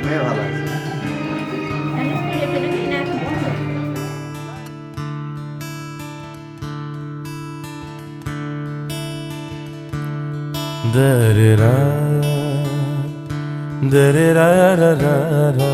মেয়ে ভালো আছে। Da-da-da, da-da-da-da-da-da,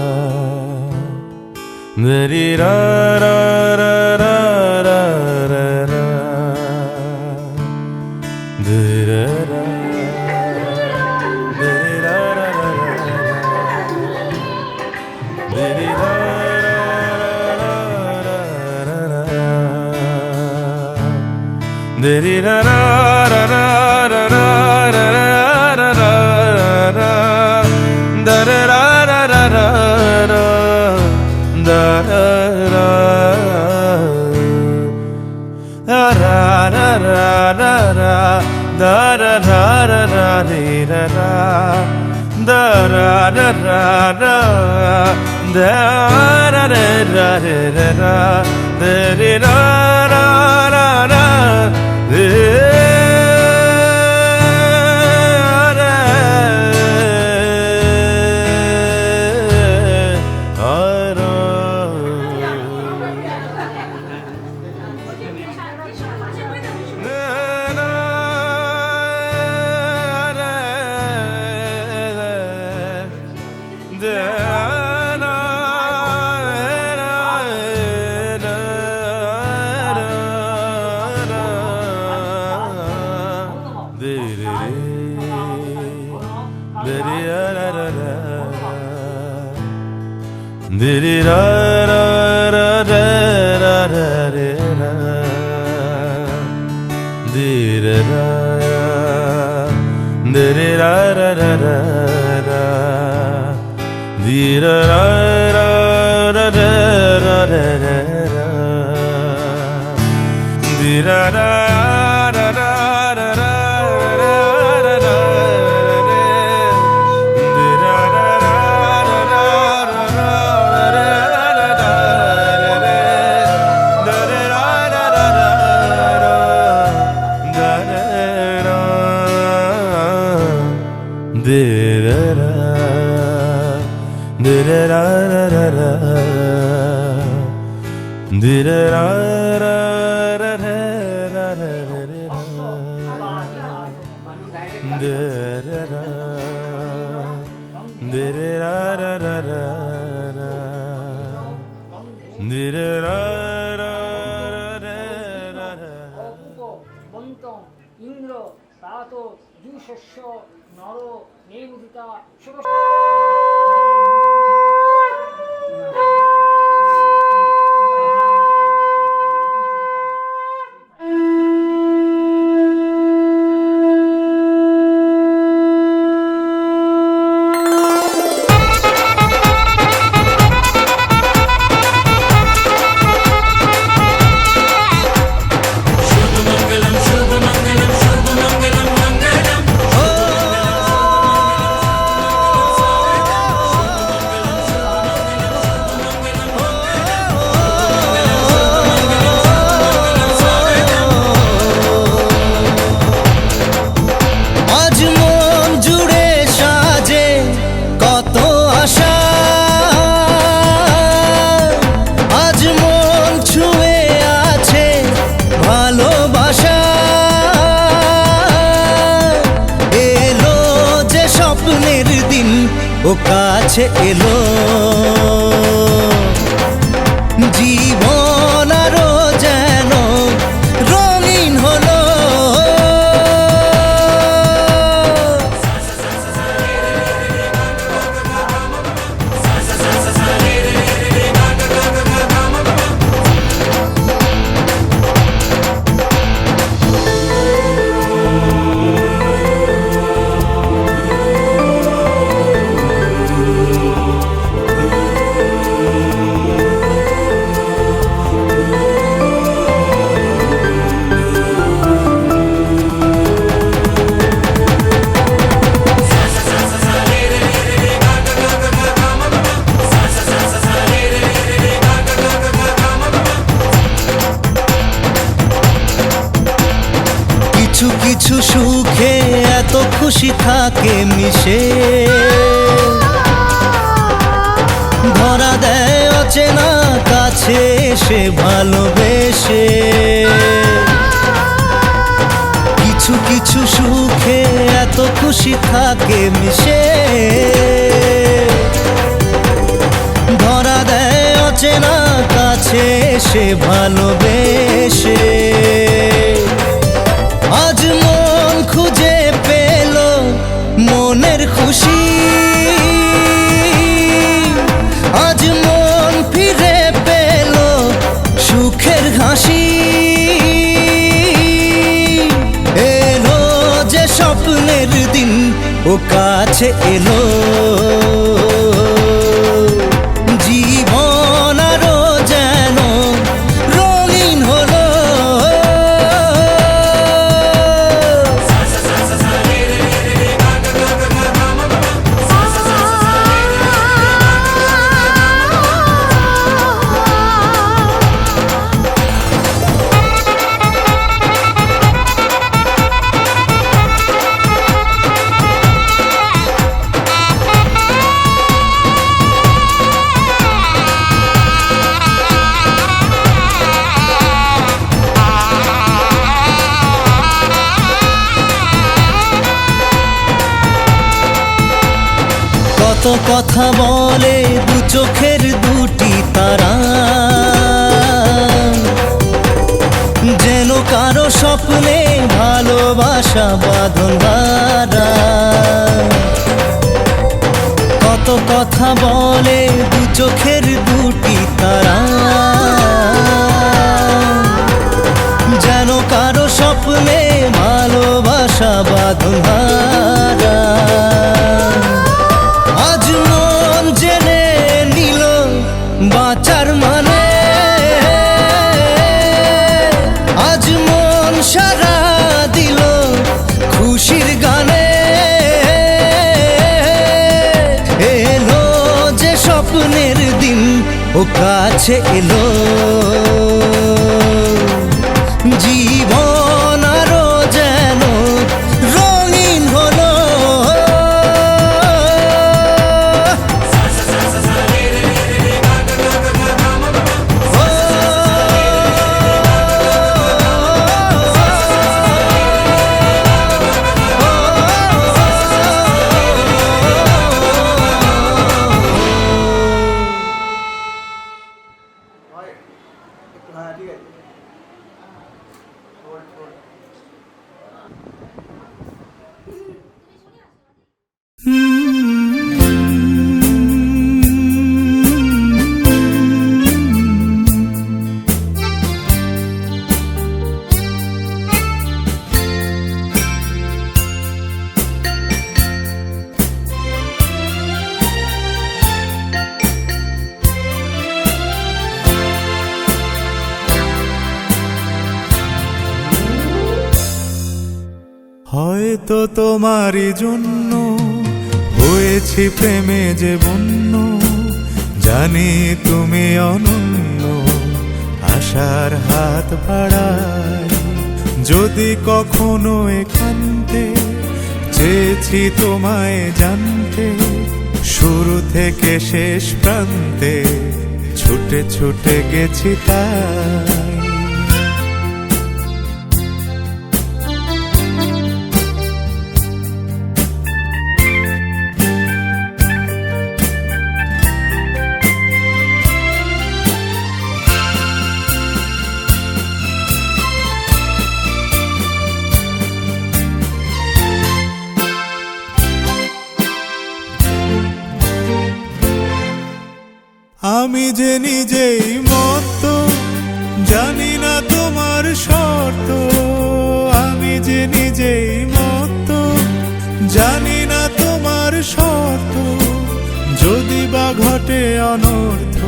da-da-da-da-da-da-da, da-da-da, Indra তাত দুশস্য নর নির্মুদিতা ও কাছে এলো জীবন আরো যেন রঙিন হলো কিছু সুখে এত খুশি থাকে মিশে সে ভালোবেসে। কিছু কিছু সুখে এত খুশি থাকে মিশে, ধরা দেয় অচেনা কাছে সে ভালোবেসে। আজ মন খুঁজে পেল মনের খুশি, আজ মন ফিরে পেল সুখের হাসি। এলো যে স্বপ্নের দিন ও কাছে এলো, জীবন আরো যেন রঙিন হলো। কত কথা বলে দু চোখের দুটি তারা, যেন কারো স্বপ্নে ভালোবাসা বাঁধন হারা। কত কথা বলে দু চোখের দুটি তারা, যেন কারো স্বপ্নে ভালোবাসা বাঁধন হারা। আজ মন জেনে নিল বাঁচার মানে, আজ মন সারা দিল খুশির গানে। এলো যে স্বপ্নের দিন ও কাছে এলো, জীবন আরো যেন রঙিন হলো। হয়তো তোমারই জন্য হয়েছি প্রেমে যে বন্য, জানি তুমি অনন্য, আশার হাত বাড়াই। যদি কখনো একান্তে চেয়েছি তোমায় জানতে, শুরু থেকে শেষ প্রান্তে ছুটে ছুটে গেছি তাই। আমি যে নিজেই মত্ত, জানি না তোমার শর্ত। আমি যে নিজেই মত্ত, জানি না তোমার শর্ত। যদি বা ঘটে অনর্থ,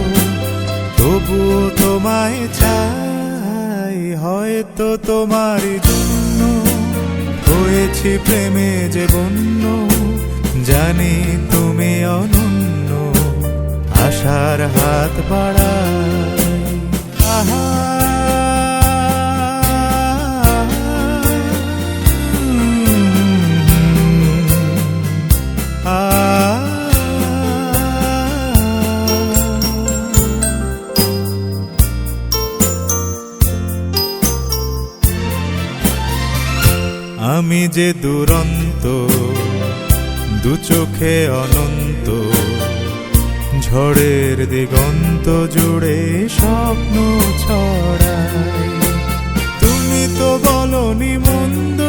তবুও তোমায় চাই। হয়তো তোমারই জন্য হয়েছি প্রেমে যে বন্য, জানি তুমি অনন্য, আশার হাত বাড়াই। আহা যে দুরন্ত, দু চোখে অনন্ত, ঝড়ের দিগন্ত জুড়ে স্বপ্ন ছড়াই। তুমি তো বলনি মন্দ,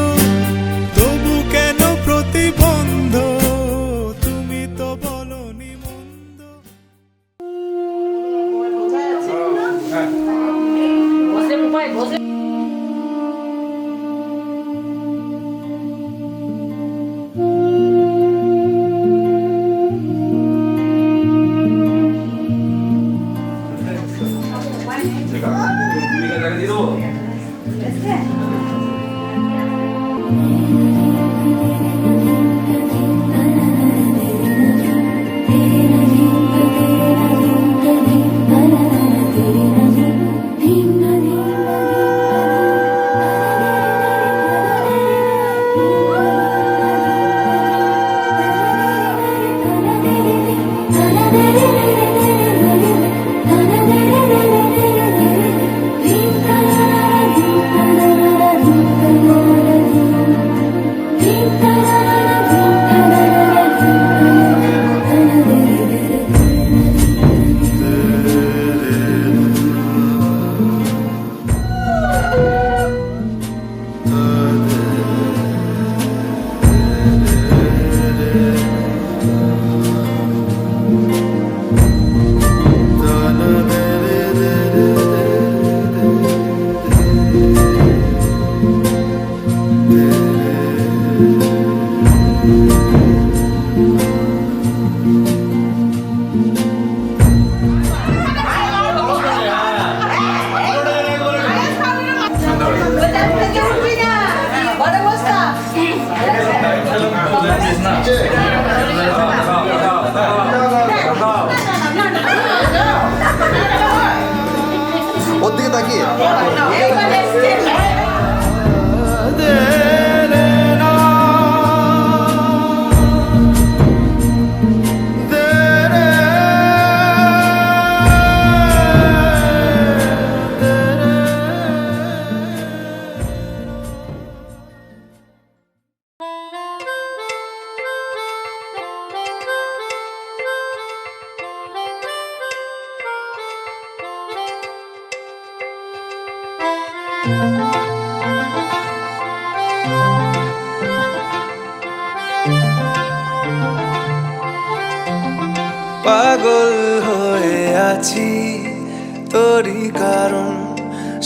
তবু কেন প্রতিবন্ধ? তুমি তো বলনি মন্দ। বসে মোবাইল বসে ওর দিকে তাকিয়ে পাগল হয়ে আছি তোরই কারণ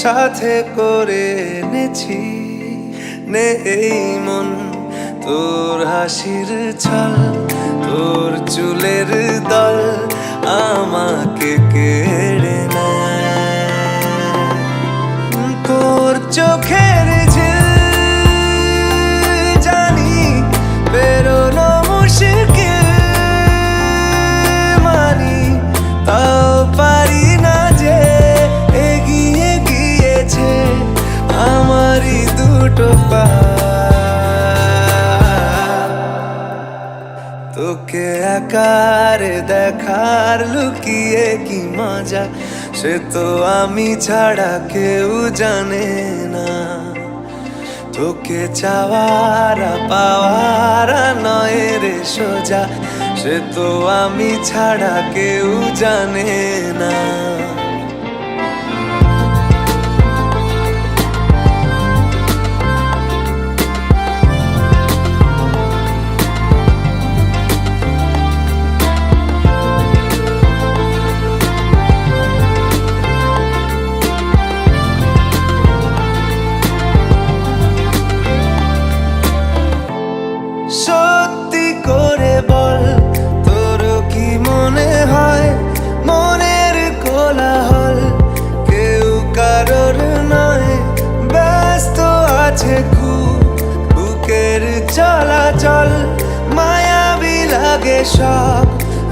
সাথে করে এনেছি নেই মন তোর হাসির ছল তোর চুলের দল আমাকে কেড়ে নেয় তোর চোখের ঝিল জানি বেরোনো মুশকিল মানি তাও পারি না যে এগিয়ে গিয়েছে আমারই দুটো পা তোকে একার দেখার লুকিয়ে কি মজা সে তো আমি ছাড়া কেউ জানে না তোকে চাওয়ার পাওয়ার নয় রে সোজা সে তো আমি ছাড়া কেউ জানে না সত্যি করে বল তোর কি মনে হয় মনের কোলাহল কেউ কারোর নয় ব্যস্ত আছে খুব বুকের চলাচল মায়াবী লাগে সব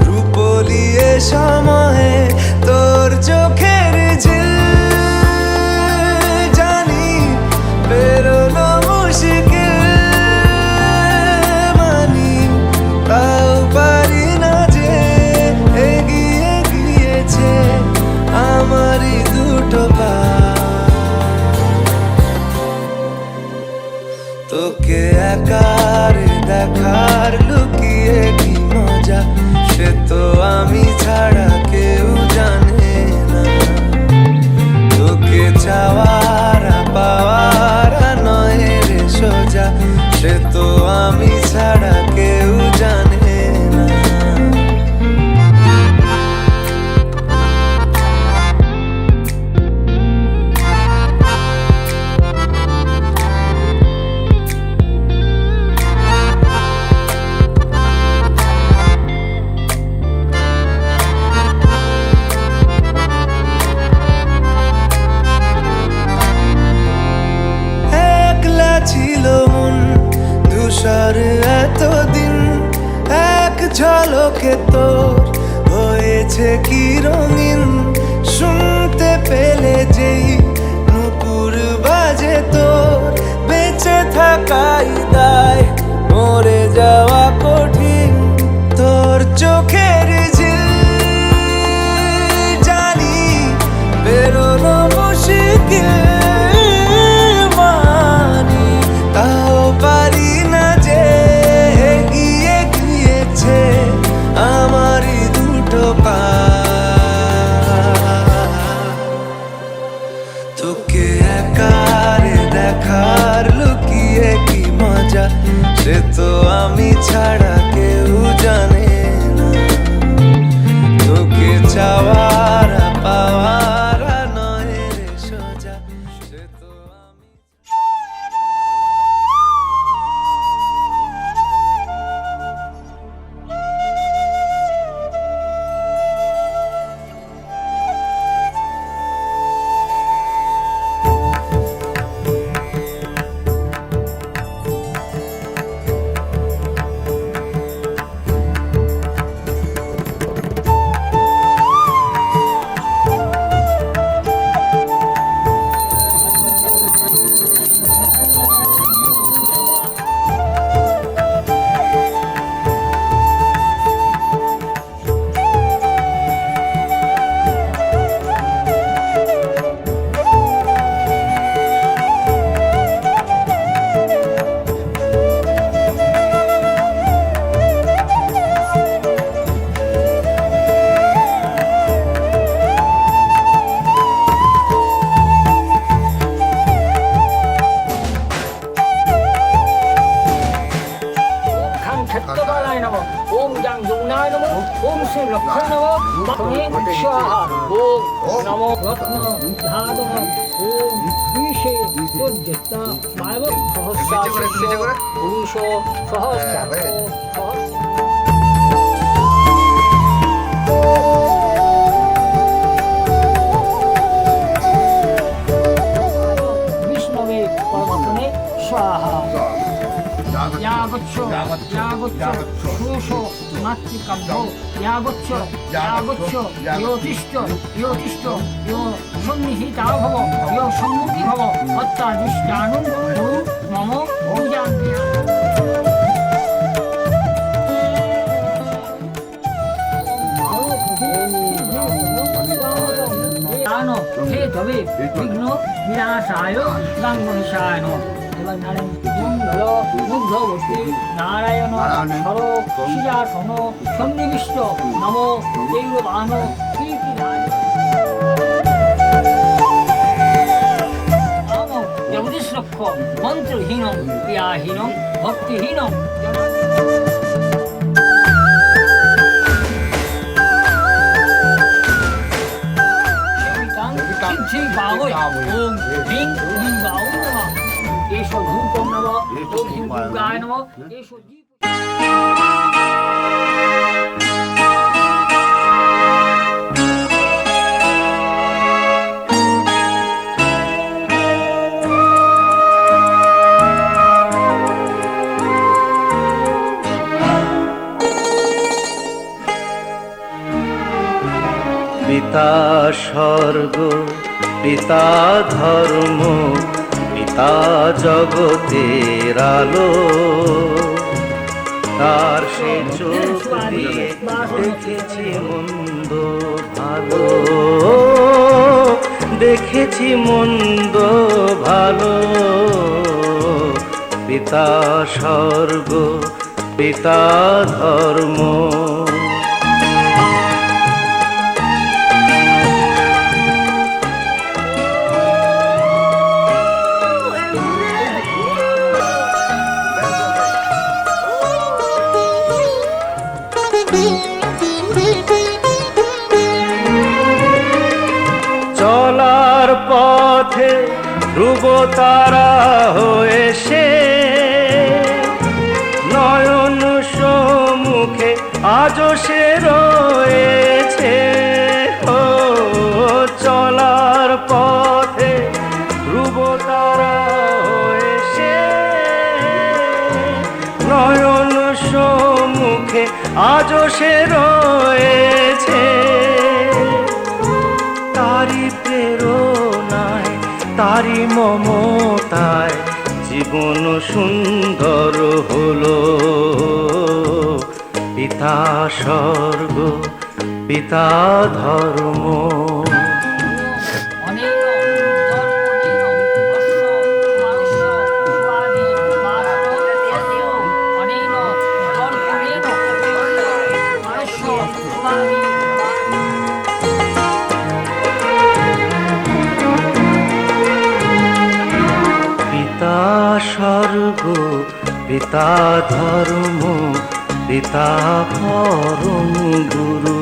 রূপলিয়ে সময়ে তোর চোখের ঝিল জানি বেরোনো মুশকিল তোকে ঝলকে তোর হয়েছে কি রঙিন, শুনতে পেলে যেই নুপুর বাজে তোর, বেঁচে থাকাই দায় মরে যাওয়া কঠিন, তোর চোখের ঝিল জানি বেরোনো মুশকিল, মানি তাও পারি না যে এগিয়ে গিয়েছে আমারই দুটো পা। তোকে একারে দেখার লুকিয়ে কি মজা, সে তো আমি ছাড়া কেউ জানে না। তোকে চাওয়ার পাওয়ার নয় রে সোজা, সে তো আমি। খান সত্যকালায় নমঃ, ওম জাং যমুনায় নমঃ, ওম শ্রী লক্ষ্মণ নমঃ, মহে স্বাহা, ওম নমো রত্ন ধাতব, ওম বিশে পর্যতা মায়ব সহস্রাশিষ্য পুরুষ সহস্র বিষ্ণবে পরমাত্মনে স্বাহা। यागच्छ यागच्छ शोषो मातृकाभ्यो यागच्छ यागच्छ योतिष्ठ योतिष्ठ यो सन्निहिता भव यो सम्मुखी भव अत्तादिष्टानुं कुरु मम पूजान्ति। हे तवे विघ्न विनाशाय गाङ्गणेशाय नमः। মঙ্গলমুগ্ধবতী নারায়ণ সর শিরাসন সন্নিবিষ্ট নমো দেববান কীর্তিদায় জগদীশরক্ষ মন্ত্রহীন ক্রিয়াহীন ভক্তিহীন ওম হ্রিং হ্রিং বাও নমঃ। এসো ধূপম নমঃ, ওম হ্রিং দুর্গায় নমঃ। এসো দীপ পিতা স্বর্গ পিতা ধর্ম পিতা জগতের আলো, তার সে চোখ দিয়ে দেখেছি মন্দ ভালো, দেখেছি মন্দ ভালো। পিতা স্বর্গ পিতা ধর্ম। চলার পথে ধ্রুব তারা হয়ে সে, নয়ন সম্মুখে আজও সে রয়েছে। ও চলার পথে ধ্রুব তারা হয়ে সে, নয়ন সম্মুখে আজও সে রয়েছে। তারি প্রেরণায় তারি মমতায় জীবন সুন্দর হলো। পিতা স্বর্গ পিতা ধর্ম। পিতা স্বর্গ পিতা ধর্ম পিতা পরম গুরু।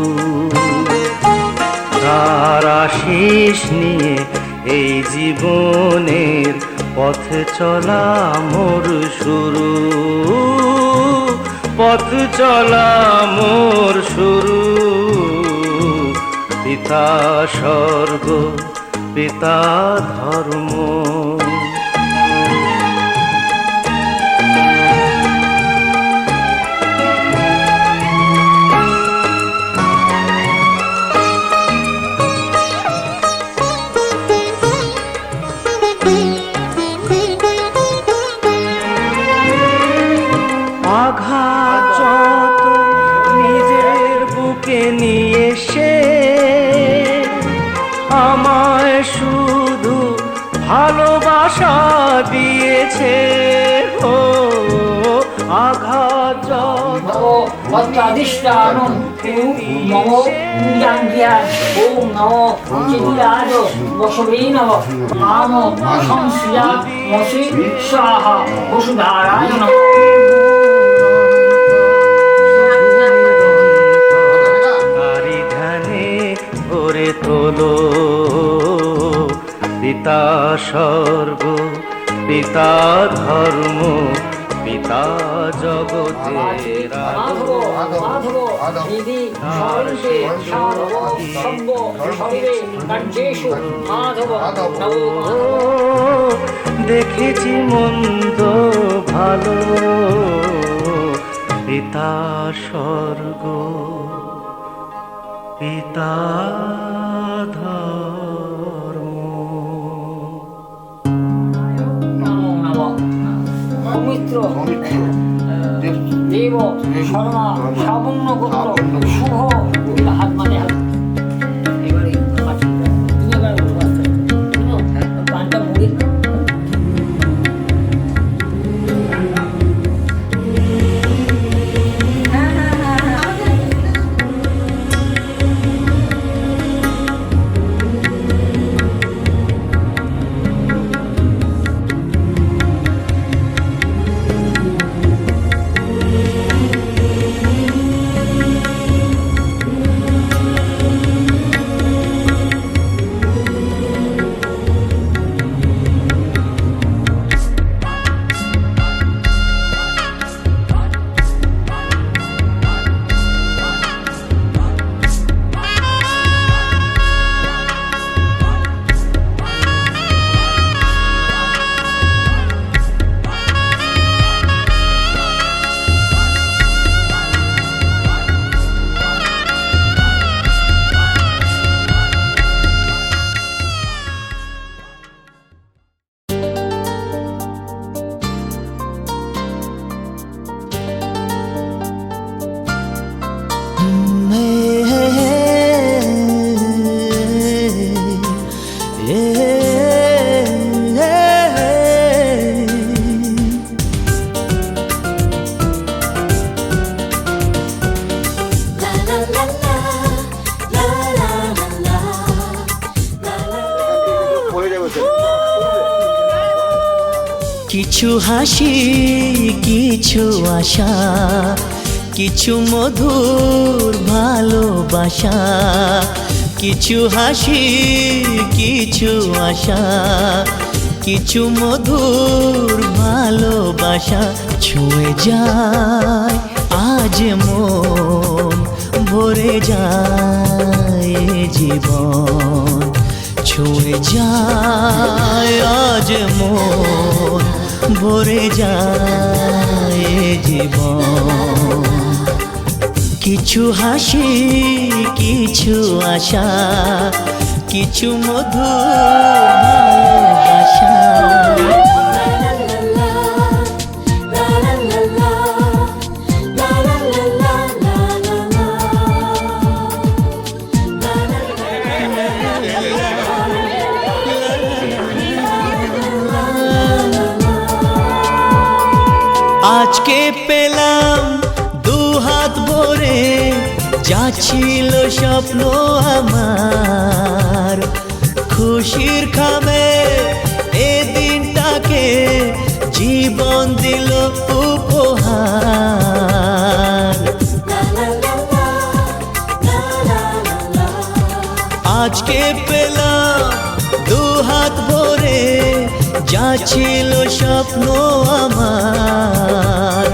তার আশিস নিয়ে এই জীবনের পথ চলা মোর শুরু। পথ চলা মোর শুরু। পিতা স্বর্গ পিতা ধর্ম। আঘাত যত নিজের বুকে নিয়ে সে আমায় শুধু ভালোবাসা দিয়েছে। ও আঘাত যত অত্যাদিষ্টানম নম পূজাঙ্গিয়া ওম নম চিন্তাজ বসবে নম নাম সংশ্রিয়া মসি স্বাহা বসুধারায় নম। তারি ধ্যানে ভরে তোলো। পিতা স্বর্গ পিতা ধর্ম পিতা জগতের মাধব মাধব নিধি সর্বে সাধব সর্ব সর্বে কার্যেষু মাধব নমো মাধব। দেখেছি মন্দ ভালো পিতা স্বর্গ পিতা ধর্ম। নমো নমঃ। সৌমিত্র দেব শর্মা সাবর্ণ গোত্র শুভ হাত মানে হাত। এবারে তুমি এবার পানটা মুড়ি কিছু হাসি কিছু আশা কিছু মধুর ভালোবাসা কিছু হাসি কিছু আশা কিছু মধুর ভালোবাসা ছুঁয়ে যায় আজ মন ভরে যায় জীবন ছুঁয়ে যায় আজ মন ভরে যায় জীবন কিছু হাসি কিছু আশা কিছু মধুর ভালোবাসা আজকে পেলাম দু হাত ভরে যা ছিল স্বপ্ন আমার খুশির খামে এ দিনটাকে জীবন দিল উপহার আজকে পেলাম দু হাত ভরে যা ছিল স্বপ্ন আমার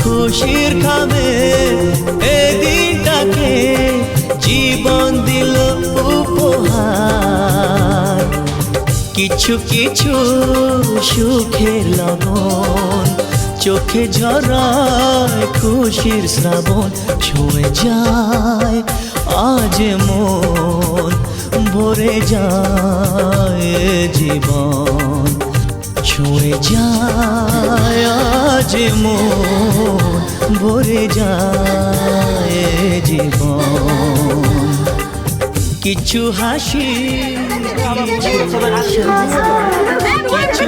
খুশির খামে এ দিনটাকে জীবন দিল উপহার কিছু কিছু সুখের লগন চোখে ঝরায় খুশির শ্রাবণ ছুঁয়ে যায় আজ মন ভরে যায় জীবন ছুঁয়ে যায় আজ মন ভরে যায় জীবন কিছু হাসি কিছু আশা, কিছু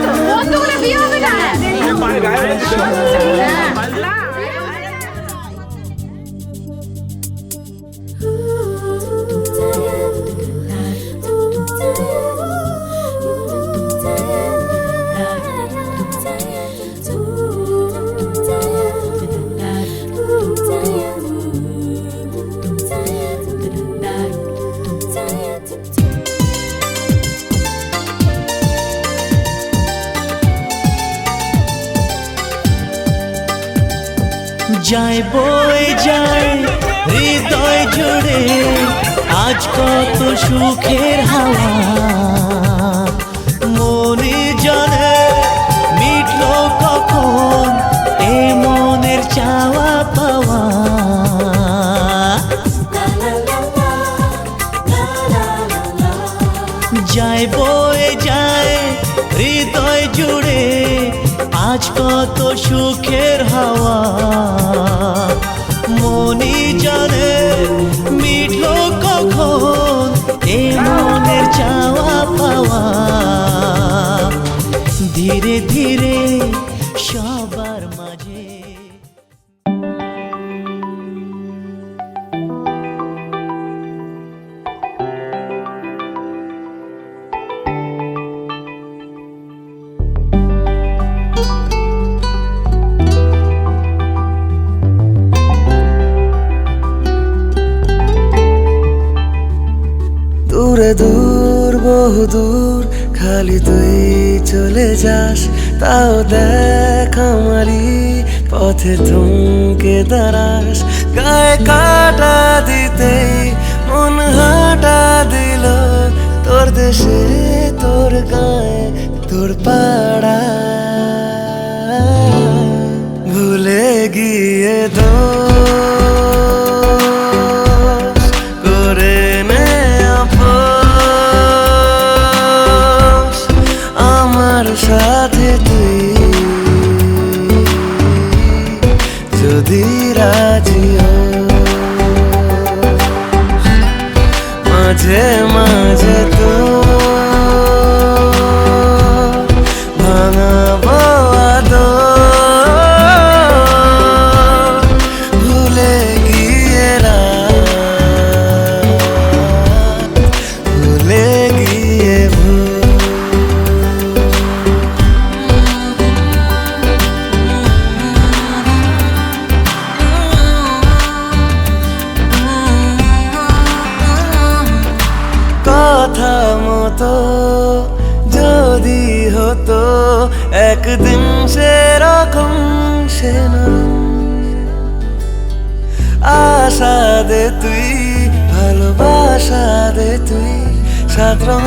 যায় বয়ে যায় হৃদয় জুড়ে আজ কত সুখের হাওয়া মনে জানে মিটলো কখন এ মনের চাওয়া পাওয়া যায় বয়ে যায় হৃদয় জুড়ে আজ কত সুখের হাওয়া মনি জানে মিটলো কখন এ মনের চাওয়া পাওয়া ধীরে ধীরে সবার মাঝে দূরে দূর বহু দূর খালি তুই চলে যাস তাও দেখ আমারই পথে থমকে দাঁড়াস গায়ে কাটা দিতেই মন হাঁটা দিল তোর দেশে তোর গায়ে তোর পাড়া ভুলে গিয়ে দোষ করে নে আপোষ আমার সাথে তুই যদি রাজি হোস মাঝে মাঝে তো ভাঙাবো আদর ভুলে গিয়ে রাত ভুলে গিয়ে ভোর কথা মতো যদি হতো একদিন সেরকম সে আশা দে তুই ভালোবাসা দে তুই সাত রঙ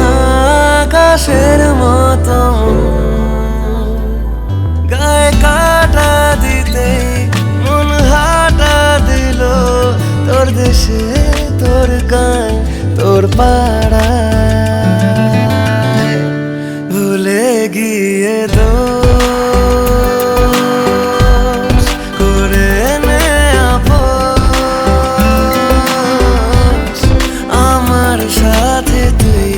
আকাশের মতো গায়ে কাটা দিতে মন হাঁটা দিল তোর দেশে তোর গান তোর পাড়ায় ভুলে গিয়ে দোষ করে নে আপোষ আমার সাথে তুই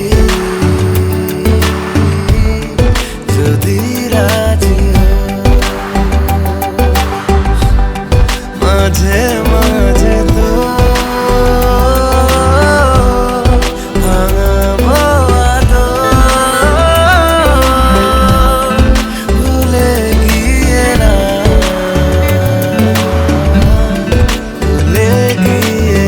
যদি রাজি হোস মাঝে মাঝে তো ভাঙাবো আদর ভুলে গিয়ে না ভুলে গিয়ে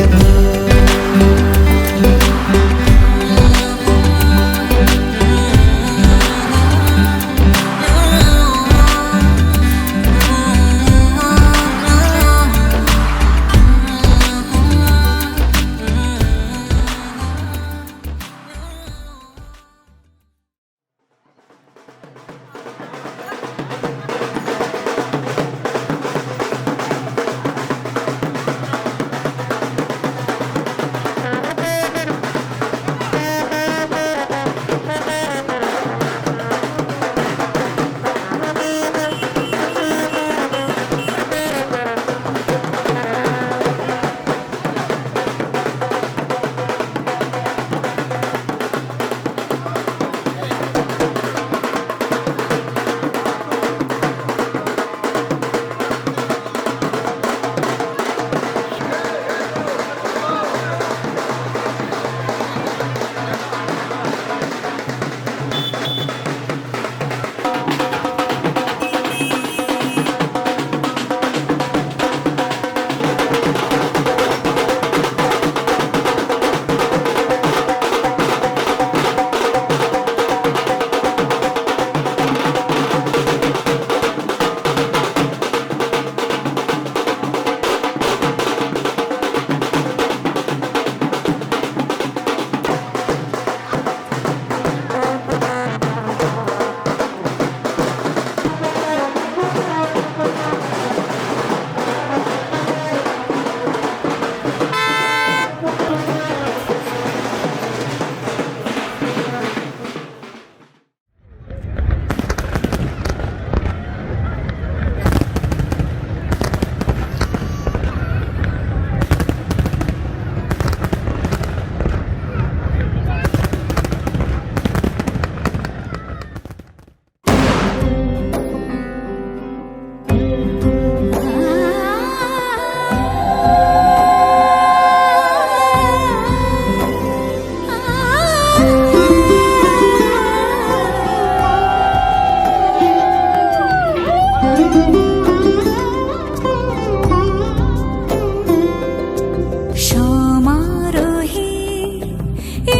সমারোহে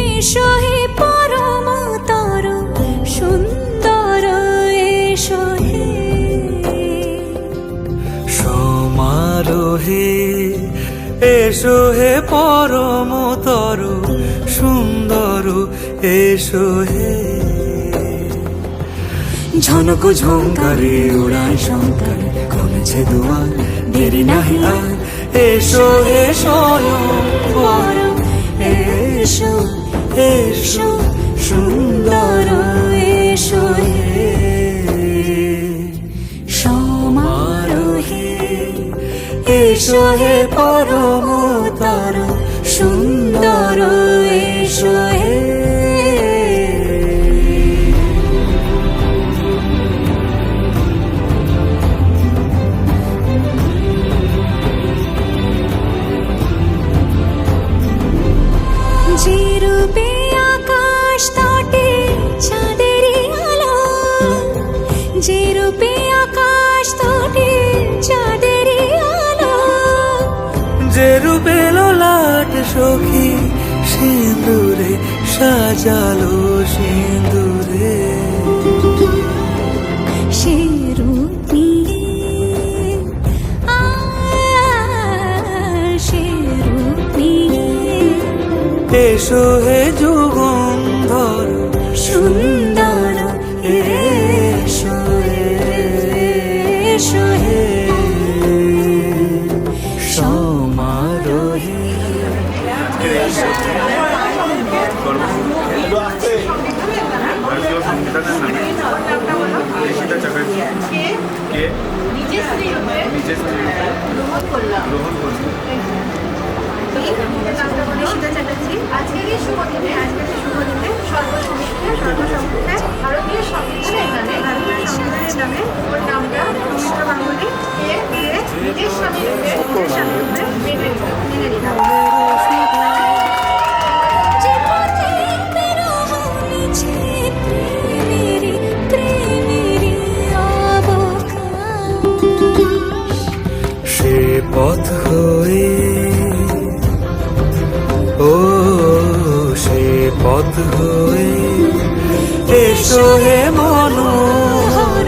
এসো হে পরম তর সুন্দর এসো হে সমারোহে এসো হে পরমতর সুন্দর এসো হে ঝনক ঝঙ্কারে উড়ায় শঙ্কর কমেছে দুয়ার দেরি নাহি আর এসো হে স্বয়ংবর এসো এসো সুন্দর এসো হে সমারোহে এসো হে পরমতর সুন্দর এসো হে যে রূপে আকাশ তটে চাঁদেরই আলো যে রূপে আকাশ তটে চাঁদেরই আলো যে রূপে লোলাট সখী সিঁদুরে সাজালো সিঁদুরে সে রূপ নিয়ে সে রূপ নিয়ে এসো হে যুগন্ধর সুন্দর এসো এসো হে সমারোহে আজকের এই কর্মসূচিকে ভারতীয় সংবিধানের নামে ঋষিতা চ্যাটার্জি কে নিজের স্ত্রী গ্রহণ করল। ঋষিতা চ্যাটার্জি আজকের এই শুভ দিনে সর্বসম্মুখে ভারতীয় সংবিধানের নামে ওর নামটা সৌমিত্র গাঙ্গুলি নিজের স্বামী রূপে মেনে নিলাম। যে পথে বেরোনিছে প্রেমেরই অবকাশ, সে পথ হয়ে ও সে পথ হয়ে এসো হে মনোহর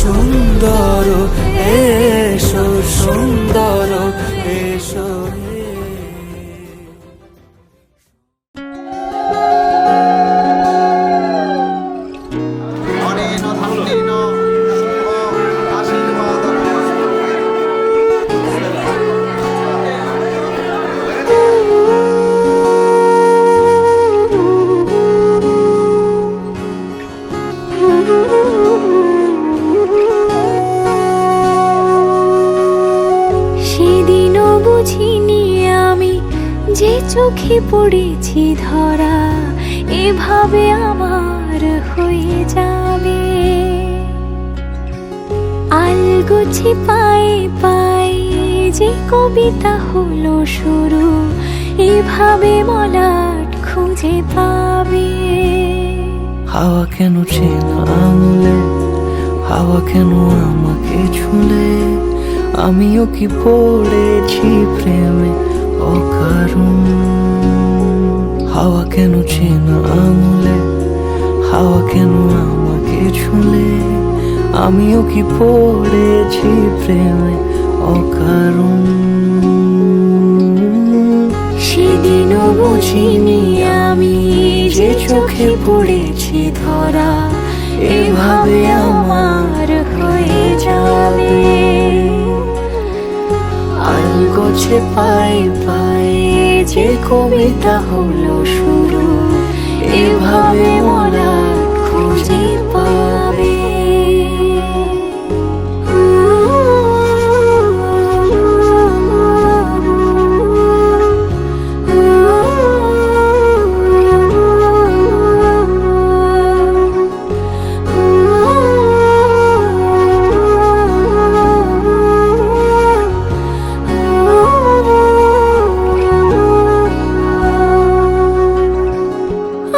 সুন্দর, এসো সুন্দর, এসো হে। অনেন ধন্যেন শুভ আশীর্বাদন। সেদিনও বুঝিনি আমি যে চোখে পড়েছি ধরা এভাবে আমার হয়ে যাবে। আলগোছে পায়ে পায়ে যে কবিতা হলো শুরু এভাবে মলাট খুঁজে পাবে। হাওয়া কেন চেনা আঙুলে, হাওয়া কেন আমাকে ছুলে, আমিও কি পড়েছি প্রেমে অকারণ। হাওয়া কেন চেনা আঙুলে, হাওয়া কেন আমাকে ছুলে, আমিও কি পড়েছি প্রেমে অকারণ। সেদিনও বুঝিনি আমি যে চোখে পড়েছি ধরা এভাবে আমার হয়ে যাবে। আলগোছে পায়ে পায়ে যে কবিতা হলো শুরু এভাবে মরা খুঁজে পাবে।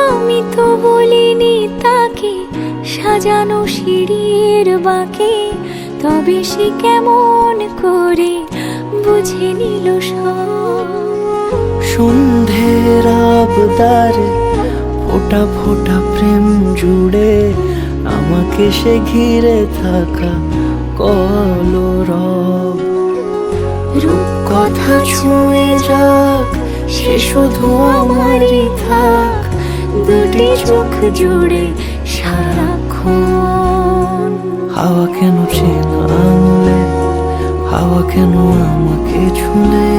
আমি তো বলিনি তাকে সাজানো সিঁড়ির বাঁকে, তবে সে কেমন করে বুঝে নিল সব। সন্ধ্যের আবদারে ফোটা ফোটা প্রেম জুড়ে আমাকে সে ঘিরে থাকা কলরব। রূপকথা ছুঁয়ে যাক সে শুধু আমারই থাক, দুটি চোখ জুড়ে সারাক্ষণ। হাওয়া কেন চেনা আঙুলে, হাওয়া কেন আমাকে ছুলে,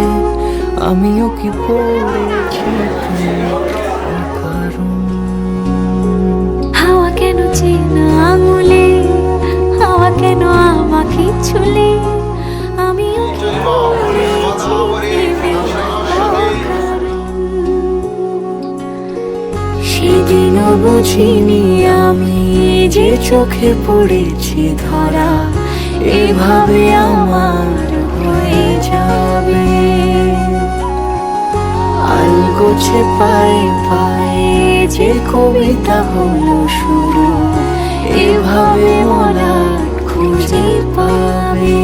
আমিও কি পড়েছি প্রেমে অকারণ। হাওয়া কেন চেনা আঙুলে, হাওয়া কেন আমাকে ছুলে, আমিও কি পড়েছি প্রেমে অকারণ। সেদিনও বুঝিনি আমি যে চোখে পড়েছি ধরা এভাবে আমার হয়ে যাবে। আলগোছে পায়ে পায়ে যে কবিতা হলো শুরু এভাবে মরা খুঁজে পাবে।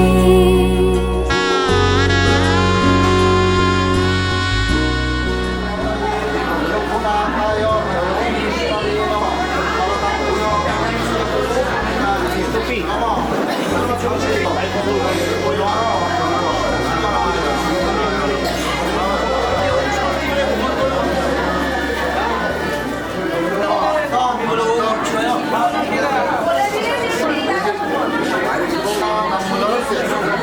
아,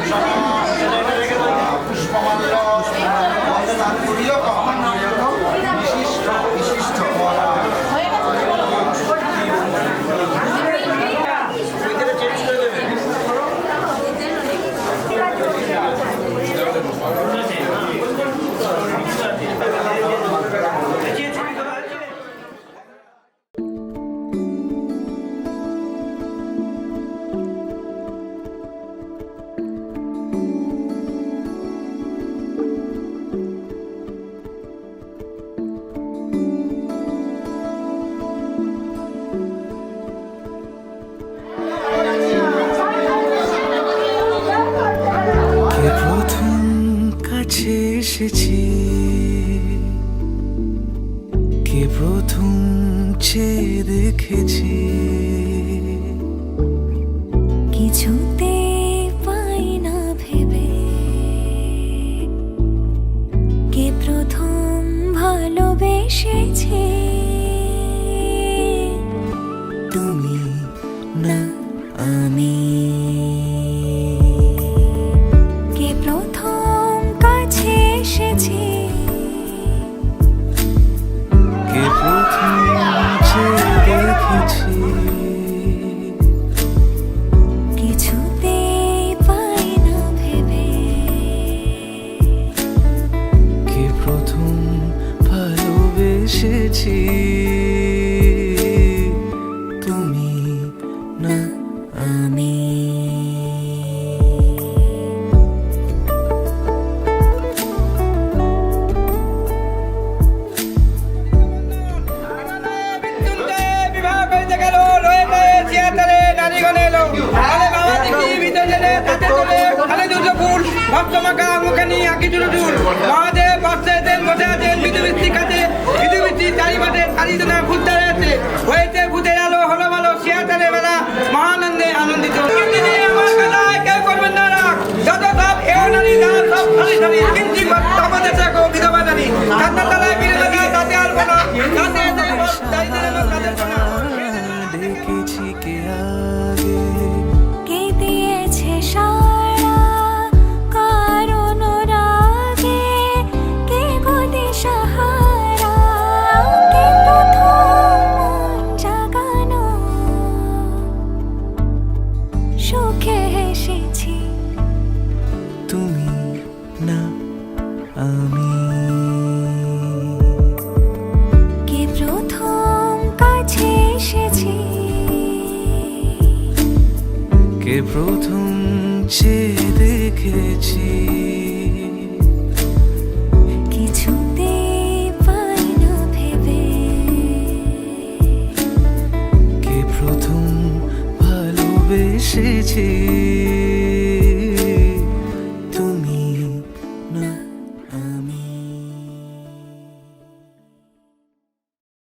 প্রথম চেয়ে দেখেছি কিছুতে পাই না ভেবে কে প্রথম ভালোবেসেছে তুমি না আমি কে প্রথম কাছে এসেছে কে প্রথম চেয়ে দেখেছি কিছুতে পাই না ভেবে কে প্রথম ভালোবেসেছি তুমি না আমি হয়েছে ভূতের আলো হলো ভালো সিয়াটারে বেলা মহানন্দে আনন্দিত আমার বেলায় কেউ করবেন না রাগ যত সব এও নারী দান সব খালি খালি কিঞ্চি আমাদের দেখো বিধবা নারী কান্নার তলায় বিরোধী না তাতে আলবো না তাতে দেখেছি কে আগে কে দিয়েছে সারা কারণ রাগে কে গদি সাহারা কে প্রথম জাগানো সুখে এসেছি তুমি না আমি কে প্রথম কাছে এসেছি কে প্রথম চেয়ে দেখেছি কিছুতে পাই না ভেবে কে প্রথম ভালোবেসেছি